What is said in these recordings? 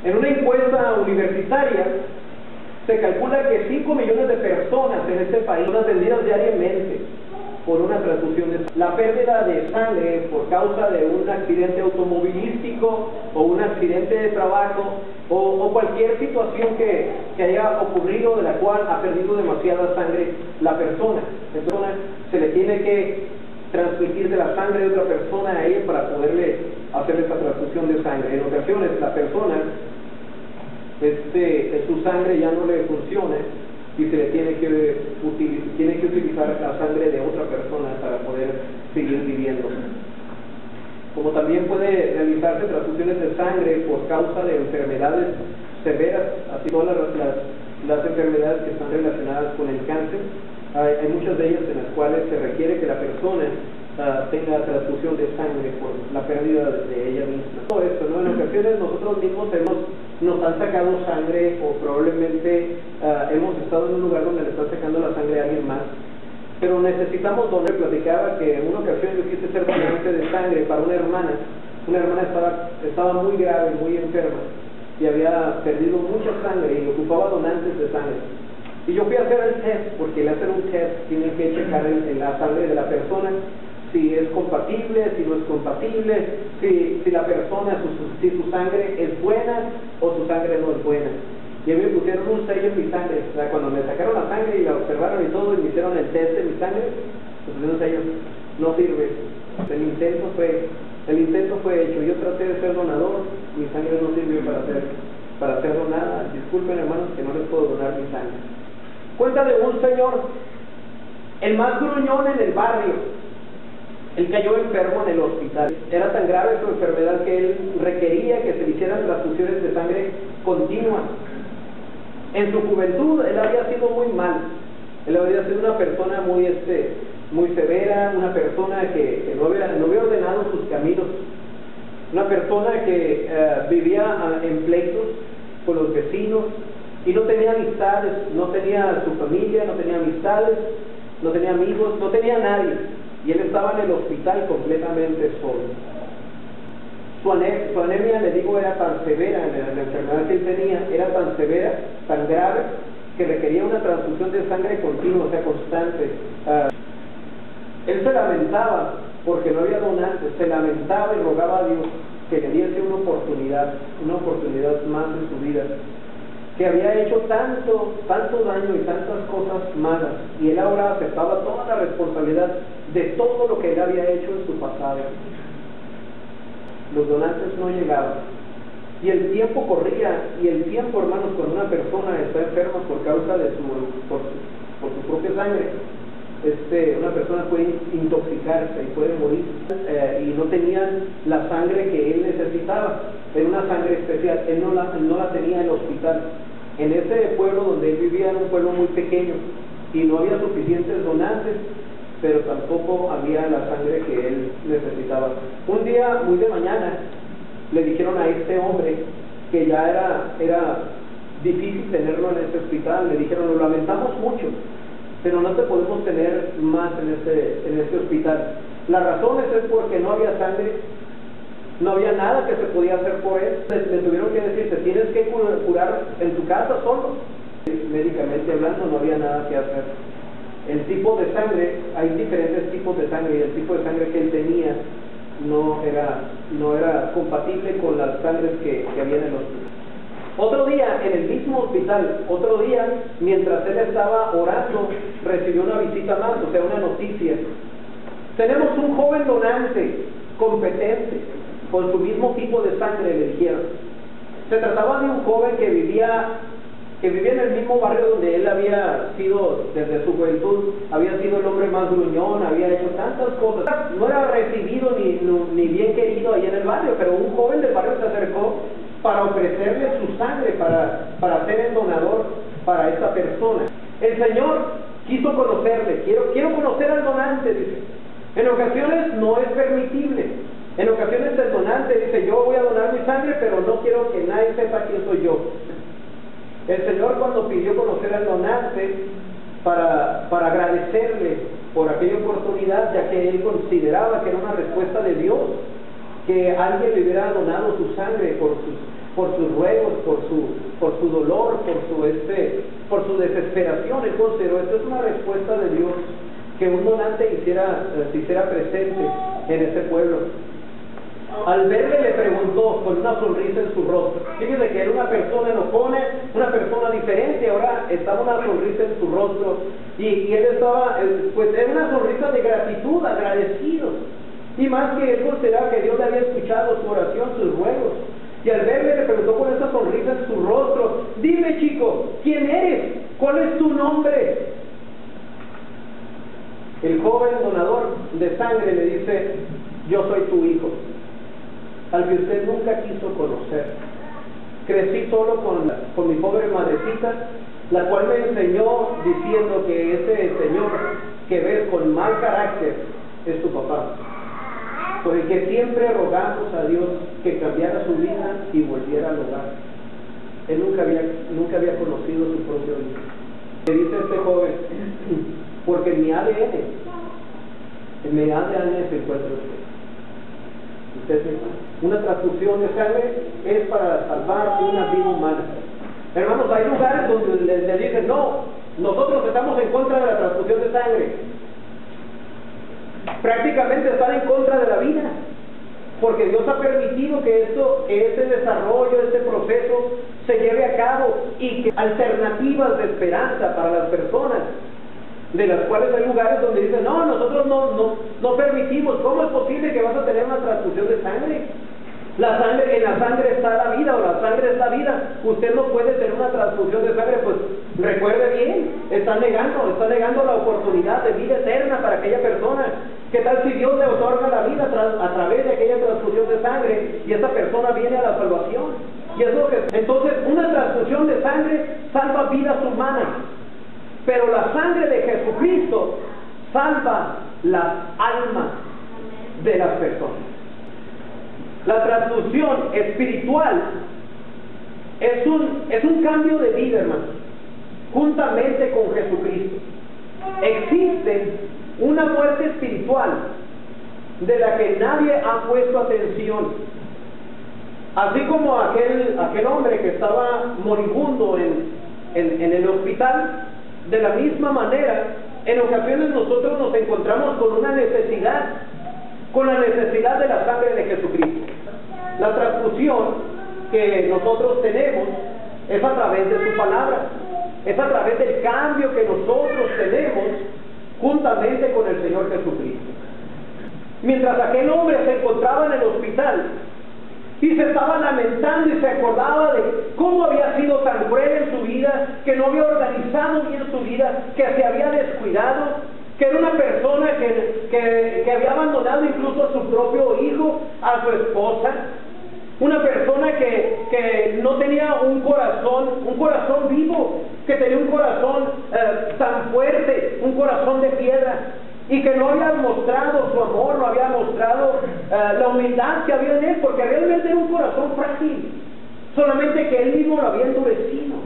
En una encuesta universitaria se calcula que 5 millones de personas en este país son atendidas diariamente por una transfusión de sangre. La pérdida de sangre por causa de un accidente automovilístico o un accidente de trabajo o cualquier situación que haya ocurrido de la cual ha perdido demasiada sangre la persona. Entonces se le tiene que transmitir de la sangre de otra persona a ella para poderle hacer esta transfusión de sangre. En ocasiones la persona, su sangre ya no le funciona y se le tiene que utilizar la sangre de otra persona para poder seguir viviendo. Como también puede realizarse transfusiones de sangre por causa de enfermedades severas, así todas las enfermedades que están relacionadas con el cáncer. Hay muchas de ellas en las cuales se requiere que la persona tenga transfusión de sangre por la pérdida de ella misma. Todo esto, ¿no? En ocasiones nosotros mismos nos han sacado sangre o probablemente hemos estado en un lugar donde le están sacando la sangre a alguien más, pero necesitamos donar. Platicaba que en una ocasión yo quise ser donante de sangre para una hermana estaba muy grave, muy enferma y había perdido mucha sangre y ocupaba donantes de sangre. Y yo fui a hacer el test, porque al hacer un test tienen que checar la sangre de la persona, si es compatible, si no es compatible, si la persona, si su sangre es buena o su sangre no es buena. Y a mí me pusieron un sello en mi sangre, o sea, cuando me sacaron la sangre y la observaron y todo, y me hicieron el test de mi sangre, me pusieron un sello, no sirve. El intento fue hecho, yo traté de ser donador, mi sangre no sirvió para ser donada. Disculpen, hermanos, que no les puedo donar mi sangre. Cuenta de un señor, el más gruñón en el barrio. Él cayó enfermo en el hospital. Era tan grave su enfermedad que él requería que se le hicieran transfusiones de sangre continuas. En su juventud él había sido muy mal. Él había sido una persona muy severa, una persona que no había ordenado sus caminos, una persona que vivía en pleitos con los vecinos y no tenía amistades, no tenía su familia, no tenía amistades, no tenía amigos, no tenía nadie. Y él estaba en el hospital completamente solo. Su anemia, le digo, era tan severa, la enfermedad que él tenía era tan severa, tan grave, que requería una transfusión de sangre continua, o sea, constante. Él se lamentaba porque no había donantes, se lamentaba y rogaba a Dios que le diese una oportunidad más en su vida, que había hecho tanto daño y tantas cosas malas, y él ahora aceptaba toda la responsabilidad de todo lo que él había hecho en su pasado. Los donantes no llegaban, y el tiempo corría, y el tiempo, hermanos, cuando una persona está enferma por causa de por su propia sangre, una persona puede intoxicarse y puede morir, y no tenían la sangre que él necesitaba. Era una sangre especial, él no la tenía en el hospital. En ese pueblo donde él vivía, era un pueblo muy pequeño y no había suficientes donantes, pero tampoco había la sangre que él necesitaba. Un día, muy de mañana, le dijeron a este hombre que ya era difícil tenerlo en ese hospital. Le dijeron: lo lamentamos mucho, pero no te podemos tener más en este hospital. La razón es porque no había sangre, no había nada que se podía hacer por él. Le tuvieron que decir: te tienes que curar en tu casa solo. Médicamente hablando, no había nada que hacer. El tipo de sangre, hay diferentes tipos de sangre, y el tipo de sangre que él tenía no era compatible con las sangres que había en el hospital. Otro día, en el mismo hospital, mientras él estaba orando, recibió una visita más, o sea, una noticia. Tenemos un joven donante competente con su mismo tipo de sangre, le dijeron. Se trataba de un joven que vivía en el mismo barrio donde él había sido desde su juventud, había sido el hombre más gruñón, había hecho tantas cosas. No era recibido ni bien querido ahí en el barrio, pero un joven del barrio se acercó para ofrecerle su sangre, para ser el donador para esta persona. El Señor quiso conocerle. Quiero conocer al donante, dice. En ocasiones no es permitible. En ocasiones el donante dice: yo voy a donar mi sangre, pero no quiero que nadie sepa quién soy yo. El Señor, cuando pidió conocer al donante para agradecerle por aquella oportunidad, ya que él consideraba que era una respuesta de Dios, que alguien le hubiera donado su sangre por sus ruegos, por su dolor, por su desesperación. Él consideró, esto es una respuesta de Dios, que un donante se hiciera presente en ese pueblo. Al verle le preguntó con una sonrisa en su rostro. Fíjense que era una persona enojona, una persona diferente, ahora estaba una sonrisa en su rostro, y él estaba, pues era una sonrisa de gratitud, agradecido, y más que él consideraba que Dios le había escuchado su oración, sus ruegos. Y al verle le preguntó con esa sonrisa en su rostro: dime, chico, ¿quién eres? ¿Cuál es tu nombre? El joven donador de sangre le dice: yo soy tu hijo, al que usted nunca quiso conocer. Crecí solo con mi pobre madrecita, la cual me enseñó diciendo que ese señor que ves con mal carácter es tu papá, por el que siempre rogamos a Dios que cambiara su vida y volviera al hogar. Él nunca había conocido su propio hijo. Le dice este joven: porque en mi ADN se encuentra usted. Una transfusión de sangre es para salvar una vida humana. Hermanos, hay lugares donde le dicen: no, nosotros estamos en contra de la transfusión de sangre. Prácticamente están en contra de la vida, porque Dios ha permitido que ese desarrollo, este proceso se lleve a cabo, y que alternativas de esperanza para las personas, de las cuales hay lugares donde dicen: no, nosotros no permitimos. ¿Cómo es posible que vas a tener una transfusión de sangre? En la sangre está la vida, o la sangre es la vida. Usted no puede tener una transfusión de sangre. Pues recuerde bien, está negando la oportunidad de vida eterna para aquella persona. ¿Qué tal si Dios le otorga la vida a través de aquella transfusión de sangre, y esa persona viene a la salvación? Y es lo que, entonces, una transfusión de sangre salva vidas humanas, pero la sangre de Jesucristo salva las almas de las personas. La transfusión espiritual es un cambio de vida, hermano, juntamente con Jesucristo. Existe una muerte espiritual de la que nadie ha puesto atención. Así como aquel hombre que estaba moribundo en el hospital, de la misma manera, en ocasiones nosotros nos encontramos con una necesidad, con la necesidad de la sangre de Jesucristo. La transfusión que nosotros tenemos es a través de su palabra, es a través del cambio que nosotros tenemos juntamente con el Señor Jesucristo. Mientras aquel hombre se encontraba en el hospital y se estaba lamentando y se acordaba de cómo había sido tan cruel en su vida, que no había organizado bien su vida, que se había descuidado, que era una persona que había abandonado incluso a su propio hijo, a su esposa, una persona que no tenía un corazón vivo, que tenía un corazón tan fuerte, un corazón de piedra, y que no había mostrado su amor, no había mostrado la humildad que había en él, porque realmente era un corazón frágil, solamente que él mismo lo había endurecido.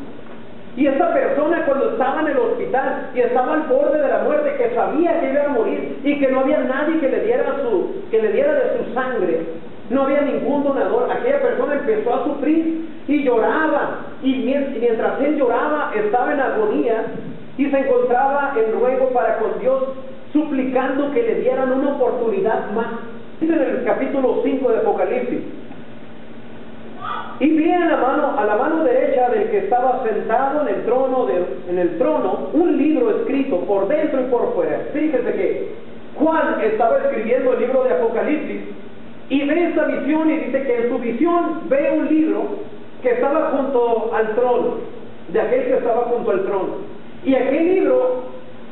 Y esta persona, cuando estaba en el hospital y estaba al borde de la muerte, que sabía que iba a morir y que no había nadie que le diera de su sangre, no había ningún donador, aquella persona empezó a sufrir y lloraba, y mientras él lloraba estaba en agonía y se encontraba en ruego para con Dios, suplicando que le dieran una oportunidad más. Dice en el capítulo 5 de Apocalipsis: y vi a la mano derecha del que estaba sentado en el trono un libro escrito por dentro y por fuera. Fíjese que Juan estaba escribiendo el libro de Apocalipsis y ve esta visión, y dice que en su visión ve un libro que estaba junto al trono, de aquel que estaba junto al trono. Y aquel libro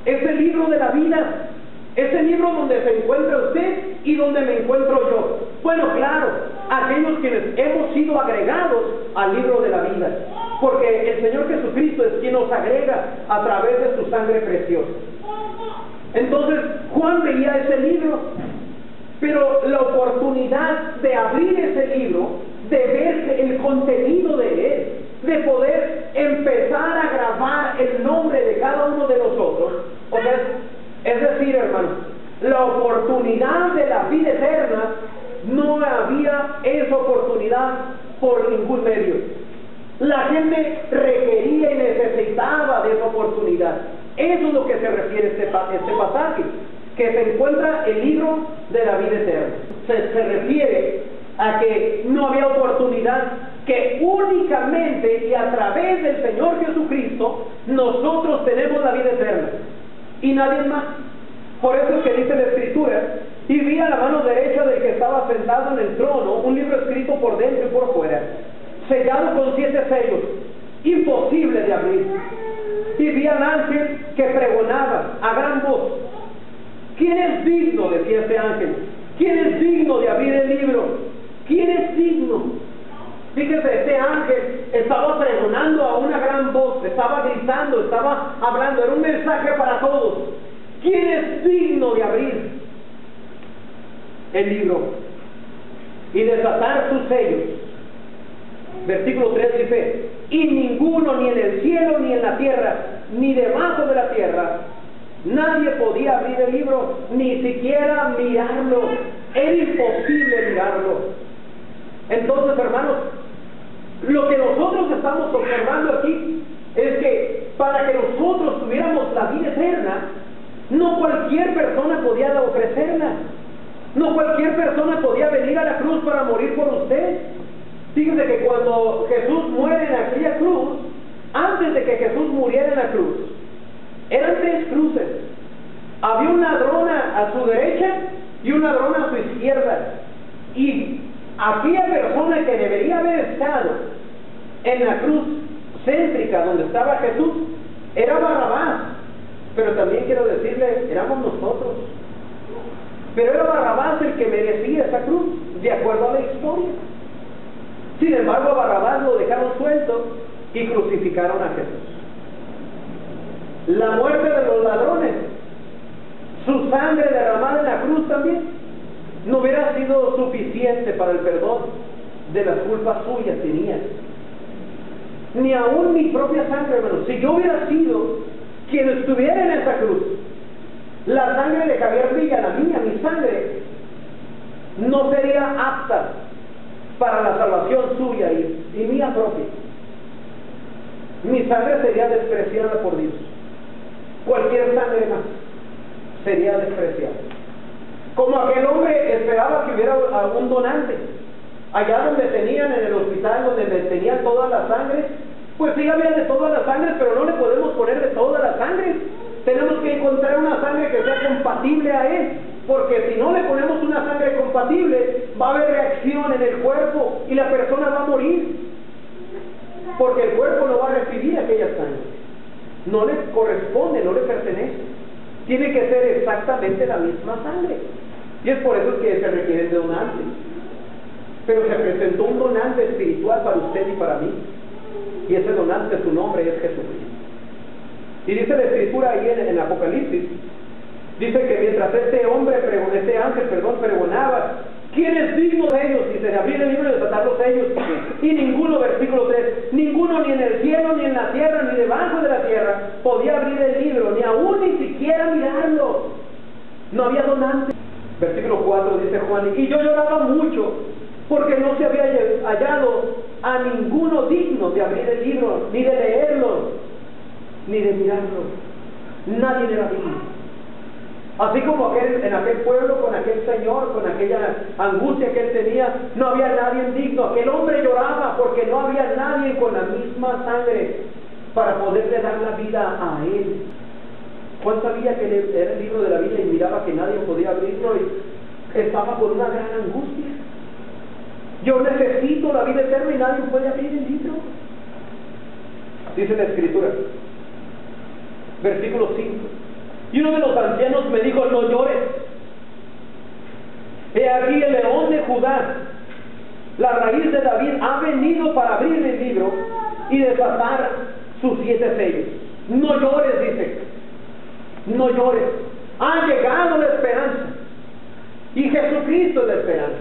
es el libro de la vida, es el libro donde se encuentra usted y donde me encuentro yo. Bueno, claro, aquellos quienes hemos sido agregados al libro de la vida, porque el Señor Jesucristo es quien nos agrega a través de su sangre preciosa. Entonces Juan veía ese libro, pero la oportunidad de abrir ese libro, de ver el contenido de él, de poder empezar a grabar el nombre de cada uno de nosotros, o sea, es decir, hermano, la oportunidad de la vida eterna, no había esa oportunidad por ningún medio. La gente requería y necesitaba de esa oportunidad. Eso es lo que se refiere este pasaje, que se encuentra el libro de la vida eterna. Se refiere a que no había oportunidad, que únicamente y a través del Señor Jesucristo nosotros tenemos la vida eterna y nadie más. Por eso es que dice la Escritura: y vi a la mano derecha del que estaba sentado en el trono un libro escrito por dentro y por fuera, sellado con 7 sellos, imposible de abrir. Y vi al ángel que pregonaba a gran voz: ¿quién es digno? Decía este ángel, ¿quién es digno de abrir el libro? ¿Quién es digno? Fíjese, este ángel estaba pregonando a una gran voz, estaba gritando, estaba hablando, era un mensaje para todos. ¿Quién es digno de abrir el libro y desatar sus sellos? Versículo 3 dice: y ninguno, ni en el cielo, ni en la tierra, ni debajo de la tierra, nadie podía abrir el libro, ni siquiera mirarlo. Era imposible mirarlo. Entonces, hermanos, lo que nosotros estamos observando aquí es que para que nosotros tuviéramos la vida eterna, no cualquier persona podía ofrecerla. No cualquier persona podía venir a la cruz para morir por usted. Fíjense que cuando Jesús muere en aquella cruz, antes de que Jesús muriera en la cruz, eran 3 cruces. Había un ladrón a su derecha y un ladrón a su izquierda. Y aquella persona que debería haber estado en la cruz céntrica donde estaba Jesús era Barrabás. Pero también quiero decirle, éramos nosotros. Pero era Barrabás el que merecía esa cruz, de acuerdo a la historia. Sin embargo, a Barrabás lo dejaron suelto y crucificaron a Jesús. La muerte de los ladrones, su sangre derramada en la cruz también, no hubiera sido suficiente para el perdón de las culpas suyas y mías. Ni aún mi propia sangre, hermanos. Si yo hubiera sido quien estuviera en esa cruz, la sangre de Javier Villa, la mía, mi sangre, no sería apta para la salvación suya y mía propia. Mi sangre sería despreciada por Dios. Cualquier sangre más sería despreciada. Como aquel hombre esperaba que hubiera algún donante. Allá donde tenían en el hospital, donde le tenían toda la sangre, pues sí había de todas las sangres, pero no le podemos poner de todas las sangres. Tenemos que encontrar una sangre que sea compatible a él, porque si no le ponemos una sangre compatible, va a haber reacción en el cuerpo y la persona va a morir, porque el cuerpo no va a recibir aquella sangre. No le corresponde, no le pertenece. Tiene que ser exactamente la misma sangre. Y es por eso que se requieren de donantes. Pero se presentó un donante espiritual para usted y para mí. Y ese donante, su nombre es Jesucristo. Y dice la Escritura ahí en Apocalipsis, dice que mientras este ángel pregonaba, ¿quién es digno de ellos? Dice, de abrir el libro y desatar los sellos. Y ninguno, versículo 3, ninguno ni en el cielo, ni en la tierra, ni debajo de la tierra, podía abrir el libro, ni aún ni siquiera mirarlo. No había donante. Versículo 4 dice Juan, y yo lloraba mucho, porque no se había hallado a ninguno digno de abrir el libro, ni de leerlo, ni de mirarlo. Nadie era digno. Así como en aquel pueblo, con aquel señor, con aquella angustia que él tenía, no había nadie digno. Aquel hombre lloraba porque no había nadie con la misma sangre para poderle dar la vida a él. Juan sabía que era el libro de la vida y miraba que nadie podía abrirlo y estaba con una gran angustia. Yo necesito la vida eterna y nadie puede abrir el libro. Dice la Escritura, versículo 5. Y uno de los ancianos me dijo, no llores. He aquí el león de Judá, la raíz de David, ha venido para abrir el libro y desatar sus 7 sellos. No llores, dice. No llores. Ha llegado la esperanza. Y Jesucristo es la esperanza.